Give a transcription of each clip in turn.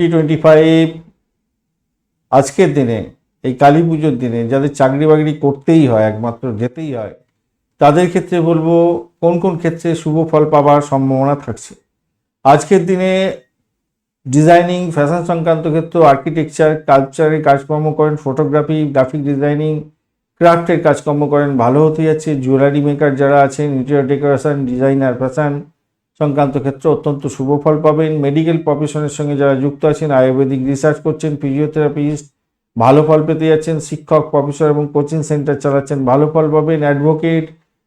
2025 আজকের দিনে, এই কালী পুজোর দিনে যাদের চাকরি বাকরি করতেই হয়, একমাত্র যেতেই হয়, তাদের ক্ষেত্রে বলবো কোন কোন ক্ষেত্রে শুভ ফল পাওয়ার সম্ভাবনা থাকছে। আজকের দিনে ডিজাইনিং, ফ্যাশন সংক্রান্ত ক্ষেত্র, আর্কিটেকচার, কালচারের কাজকর্ম করেন, ফটোগ্রাফি, গ্রাফিক ডিজাইনিং, ক্রাফটের কাজকর্ম করেন, ভালো হতে যাচ্ছে। জুয়েলারি মেকার যারা আছেন, ইন্টেরিয়র ডেকোরেশন, ডিজাইনার, ফ্যাশন সংক্রান্ত ক্ষেত্রে অত্যন্ত শুভ ফল পাবেন। মেডিকেল প্রফেশনের সঙ্গে যারা যুক্ত আছেন, আয়ুর্বেদিক রিসার্চ করছেন, ফিজিওথেরাপিস্ট, ভালো ফল পেতে যাচ্ছেন। শিক্ষক, প্রফেসর এবং কোচিং সেন্টার চালাচ্ছেন, ভালো ফল পাবেন। অ্যাডভোকেট,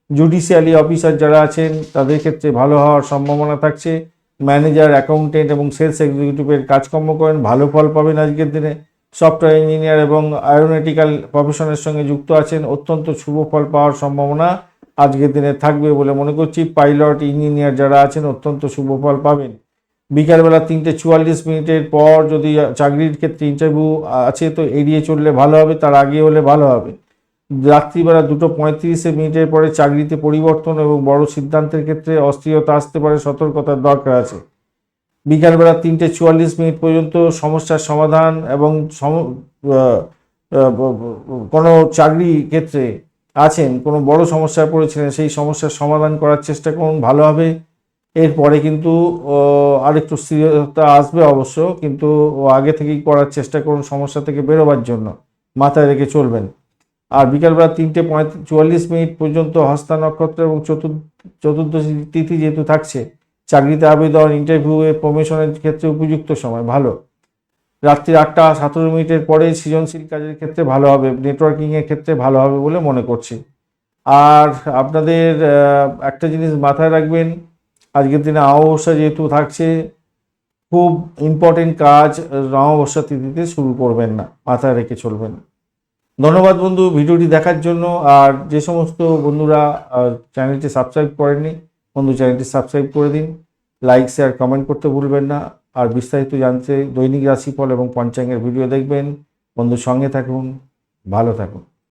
জুডিশিয়ালি অফিসার যারা আছেন, তাদের ক্ষেত্রে ভালো হওয়ার সম্ভাবনা থাকছে। ম্যানেজার, অ্যাকাউন্টেন্ট এবং সেলস এক্সিকিউটিভের কাজকর্ম করেন, ভালো ফল পাবেন আজকের দিনে। সফটওয়্যার ইঞ্জিনিয়ার এবং অ্যারোনটিক্যাল প্রফেশনের সঙ্গে যুক্ত আছেন, অত্যন্ত শুভ ফল পাওয়ার সম্ভাবনা আজকের দিনে থাকবে বলে মনে করছি। পাইলট, ইঞ্জিনিয়ার যারা আছেন, অত্যন্ত শুভ ফল পাবেন। বিকালবেলা 3:44 পর যদি চাকরির ক্ষেত্রে ইন্টারভিউ আছে তো এড়িয়ে চললে ভালো হবে, তার আগে হলে ভালো হবে। রাত্রিবেলা 2:35 পরে চাকরিতে পরিবর্তন এবং বড় সিদ্ধান্তের ক্ষেত্রে অস্থিরতা আসতে পারে, সতর্কতার দরকার আছে। বিকালবেলা 3:44 পর্যন্ত সমস্যার সমাধান এবং কোনো চাকরি ক্ষেত্রে আছেন, কোনো বড় সমস্যায় পড়েছিলেন, সেই সমস্যার সমাধান করার চেষ্টা করুন, ভালো হবে। এরপরে কিন্তু আরেকটু স্থিরতা আসবে অবশ্য, কিন্তু আগে থেকেই করার চেষ্টা করুন সমস্যা থেকে বেরোবার জন্য, মাথায় রেখে চলবেন। আর বিকালবেলা 3:44 পর্যন্ত হস্তা নক্ষত্র এবং চতুর্দশী তিথি যেহেতু থাকছে, চাকরিতে আবেদন, ইন্টারভিউ, প্রমোশনের ক্ষেত্রে উপযুক্ত সময়, ভালো। রাত্রি 8:17 পরে সৃজনশীল কাজের ক্ষেত্রে ভালো হবে, নেটওয়ার্কিংয়ের ক্ষেত্রে ভালো হবে বলে মনে করছি। আর আপনাদের একটা জিনিস মাথায় রাখবেন, আজকের দিনে অমাবস্যা যেহেতু থাকছে, খুব ইম্পর্টেন্ট কাজ অমাবস্যা তিথিতে শুরু করবেন না, মাথায় রেখে চলবেন। ধন্যবাদ বন্ধু ভিডিওটি দেখার জন্য। আর যে সমস্ত বন্ধুরা চ্যানেলটি সাবস্ক্রাইব করেননি, বন্ধু চ্যানেলটি সাবস্ক্রাইব করে দিন। লাইক, শেয়ার, কমেন্ট করতে ভুলবেন না। আর বিস্তারিত জানতে দৈনিক রাশিফল এবং পঞ্চাঙ্গের ভিডিও দেখবেন। বন্ধুর সঙ্গে থাকুন, ভালো থাকুন।